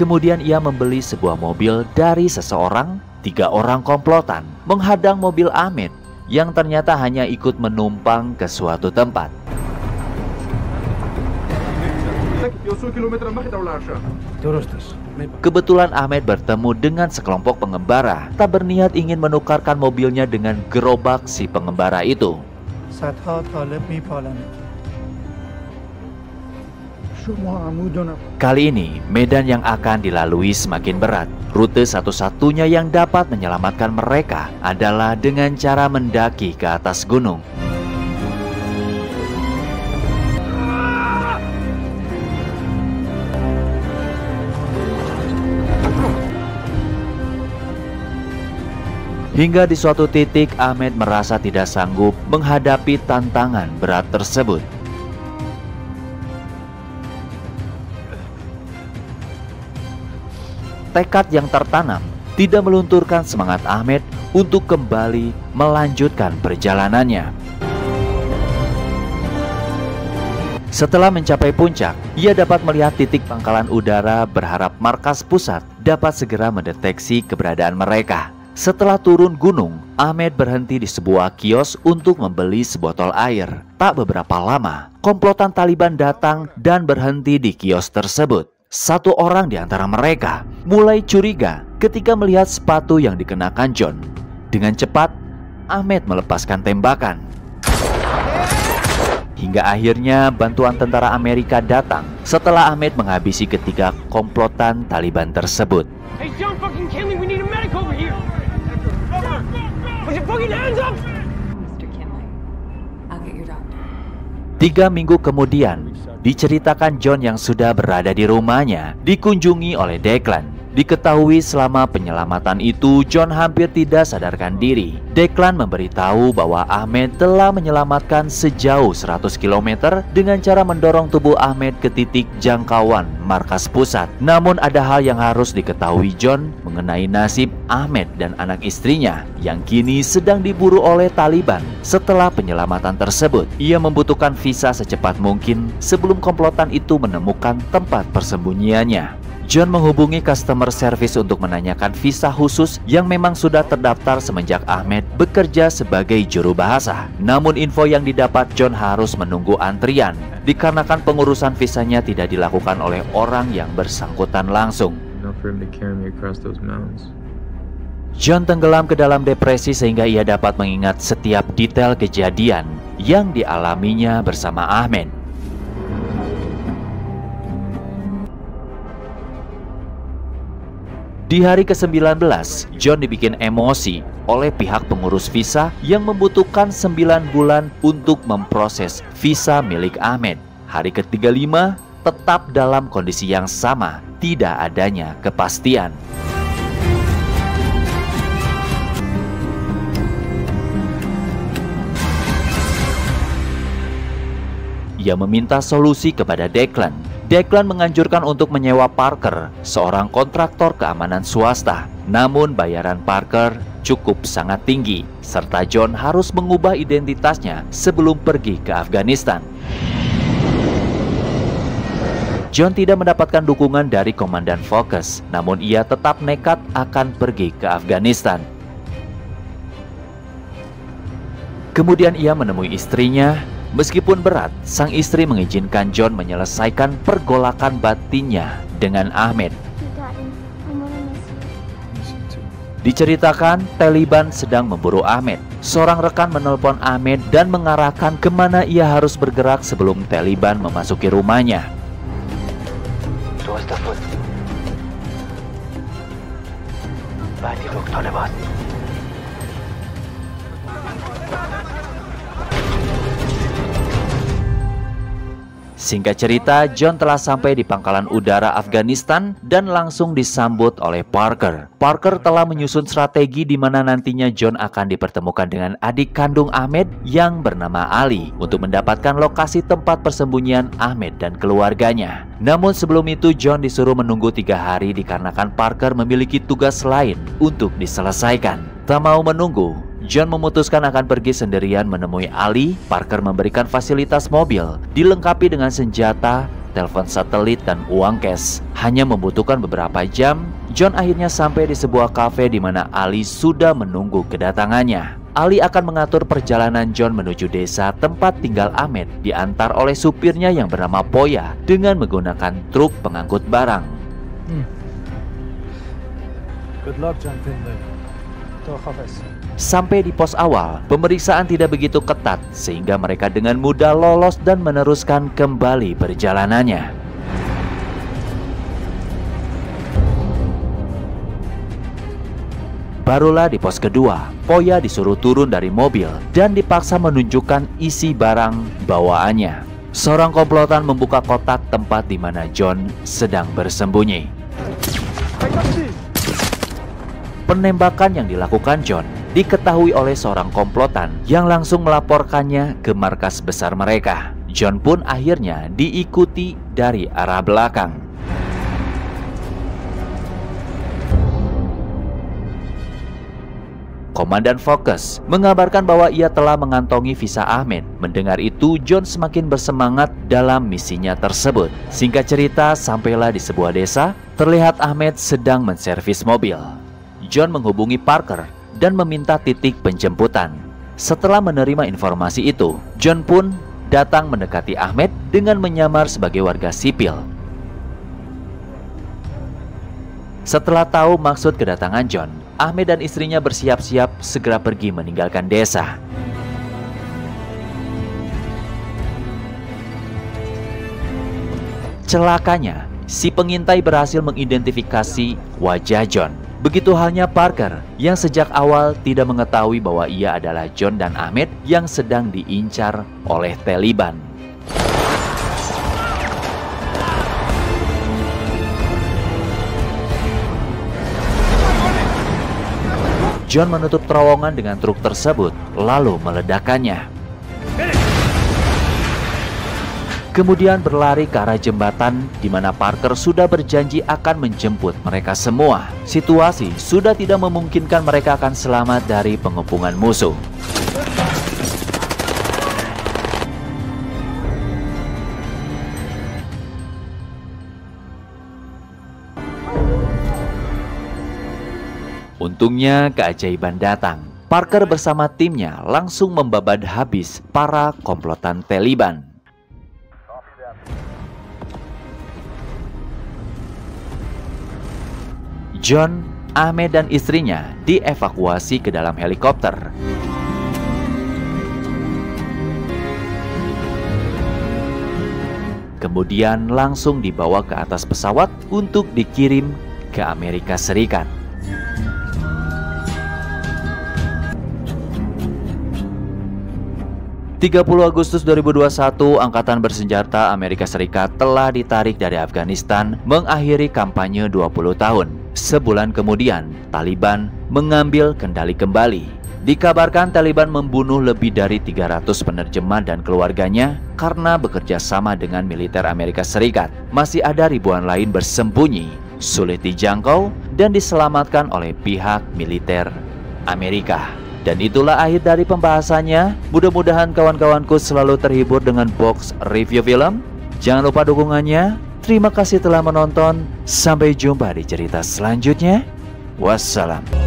Kemudian ia membeli sebuah mobil dari seseorang. 3 orang komplotan menghadang mobil Ahmed yang ternyata hanya ikut menumpang ke suatu tempat. Kebetulan Ahmed bertemu dengan sekelompok pengembara, tak berniat ingin menukarkan mobilnya dengan gerobak si pengembara itu. Kali ini, medan yang akan dilalui semakin berat. Rute satu-satunya yang dapat menyelamatkan mereka adalah dengan cara mendaki ke atas gunung. Hingga di suatu titik, Ahmed merasa tidak sanggup menghadapi tantangan berat tersebut. Tekad yang tertanam tidak melunturkan semangat Ahmed untuk kembali melanjutkan perjalanannya. Setelah mencapai puncak, ia dapat melihat titik pangkalan udara, berharap markas pusat dapat segera mendeteksi keberadaan mereka. Setelah turun gunung, Ahmed berhenti di sebuah kios untuk membeli sebotol air. Tak beberapa lama, komplotan Taliban datang dan berhenti di kios tersebut. Satu orang di antara mereka mulai curiga ketika melihat sepatu yang dikenakan John. Dengan cepat, Ahmed melepaskan tembakan. Hingga akhirnya bantuan tentara Amerika datang setelah Ahmed menghabisi ketiga komplotan Taliban tersebut. Hey, John fucking Kinley, we need a medic over here. Put your fucking hands up. Mr. Kinley, I'll get your doctor. 3 minggu kemudian, diceritakan John yang sudah berada di rumahnya dikunjungi oleh Declan. Diketahui selama penyelamatan itu John hampir tidak sadarkan diri. Declan memberitahu bahwa Ahmed telah menyelamatkan sejauh 100 km dengan cara mendorong tubuh Ahmed ke titik jangkauan markas pusat. Namun ada hal yang harus diketahui John mengenai nasib Ahmed dan anak istrinya yang kini sedang diburu oleh Taliban. Setelah penyelamatan tersebut, ia membutuhkan visa secepat mungkin sebelum komplotan itu menemukan tempat persembunyiannya. John menghubungi customer service untuk menanyakan visa khusus yang memang sudah terdaftar semenjak Ahmed bekerja sebagai juru bahasa. Namun info yang didapat, John harus menunggu antrian dikarenakan pengurusan visanya tidak dilakukan oleh orang yang bersangkutan langsung. John tenggelam ke dalam depresi sehingga ia dapat mengingat setiap detail kejadian yang dialaminya bersama Ahmed. Di hari ke-19, John dibikin emosi oleh pihak pengurus visa yang membutuhkan 9 bulan untuk memproses visa milik Ahmed. Hari ke-35, tetap dalam kondisi yang sama, tidak adanya kepastian. Ia meminta solusi kepada Declan. Declan menganjurkan untuk menyewa Parker, seorang kontraktor keamanan swasta. Namun bayaran Parker cukup sangat tinggi, serta John harus mengubah identitasnya sebelum pergi ke Afghanistan. John tidak mendapatkan dukungan dari Komandan Focus, namun ia tetap nekat akan pergi ke Afghanistan. Kemudian ia menemui istrinya. Meskipun berat, sang istri mengizinkan John menyelesaikan pergolakan batinnya dengan Ahmed. Diceritakan, Taliban sedang memburu Ahmed. Seorang rekan menelpon Ahmed dan mengarahkan kemana ia harus bergerak sebelum Taliban memasuki rumahnya. Singkat cerita, John telah sampai di pangkalan udara Afghanistan dan langsung disambut oleh Parker. Parker telah menyusun strategi di mana nantinya John akan dipertemukan dengan adik kandung Ahmed yang bernama Ali untuk mendapatkan lokasi tempat persembunyian Ahmed dan keluarganya. Namun sebelum itu John disuruh menunggu 3 hari dikarenakan Parker memiliki tugas lain untuk diselesaikan. Tak mau menunggu, John memutuskan akan pergi sendirian menemui Ali. Parker memberikan fasilitas mobil dilengkapi dengan senjata telepon satelit, dan uang cash. Hanya membutuhkan beberapa jam, John akhirnya sampai di sebuah kafe di mana Ali sudah menunggu kedatangannya. Ali akan mengatur perjalanan John menuju desa tempat tinggal Ahmed, diantar oleh supirnya yang bernama Poya dengan menggunakan truk pengangkut barang. Good luck, John Finlay. Sampai di pos awal, pemeriksaan tidak begitu ketat sehingga mereka dengan mudah lolos dan meneruskan kembali perjalanannya. Barulah di pos kedua, Poya disuruh turun dari mobil dan dipaksa menunjukkan isi barang bawaannya. Seorang komplotan membuka kotak tempat di mana John sedang bersembunyi. Penembakan yang dilakukan John diketahui oleh seorang komplotan yang langsung melaporkannya ke markas besar mereka. John pun akhirnya diikuti dari arah belakang. Komandan Focus mengabarkan bahwa ia telah mengantongi visa Ahmed. Mendengar itu, John semakin bersemangat dalam misinya tersebut. Singkat cerita, sampailah di sebuah desa, terlihat Ahmed sedang menservis mobil. John menghubungi Parker dan meminta titik penjemputan. Setelah menerima informasi itu, John pun datang mendekati Ahmed dengan menyamar sebagai warga sipil. Setelah tahu maksud kedatangan John, Ahmed dan istrinya bersiap-siap segera pergi meninggalkan desa. Celakanya, si pengintai berhasil mengidentifikasi wajah John. Begitu halnya Parker yang sejak awal tidak mengetahui bahwa ia adalah John dan Ahmed yang sedang diincar oleh Taliban. John menutup terowongan dengan truk tersebut, lalu meledakkannya. Kemudian berlari ke arah jembatan di mana Parker sudah berjanji akan menjemput mereka semua. Situasi sudah tidak memungkinkan mereka akan selamat dari pengepungan musuh. Untungnya keajaiban datang. Parker bersama timnya langsung membabat habis para komplotan Taliban. John, Ahmed dan istrinya dievakuasi ke dalam helikopter. Kemudian langsung dibawa ke atas pesawat untuk dikirim ke Amerika Serikat. 30 Agustus 2021, Angkatan Bersenjata Amerika Serikat telah ditarik dari Afghanistan mengakhiri kampanye 20 tahun. Sebulan kemudian, Taliban mengambil kendali kembali. Dikabarkan Taliban membunuh lebih dari 300 penerjemah dan keluarganya karena bekerja sama dengan militer Amerika Serikat. Masih ada ribuan lain bersembunyi, sulit dijangkau, dan diselamatkan oleh pihak militer Amerika. Dan itulah akhir dari pembahasannya. Mudah-mudahan kawan-kawanku selalu terhibur dengan box review film. Jangan lupa dukungannya. Terima kasih telah menonton. Sampai jumpa di cerita selanjutnya. Wassalam.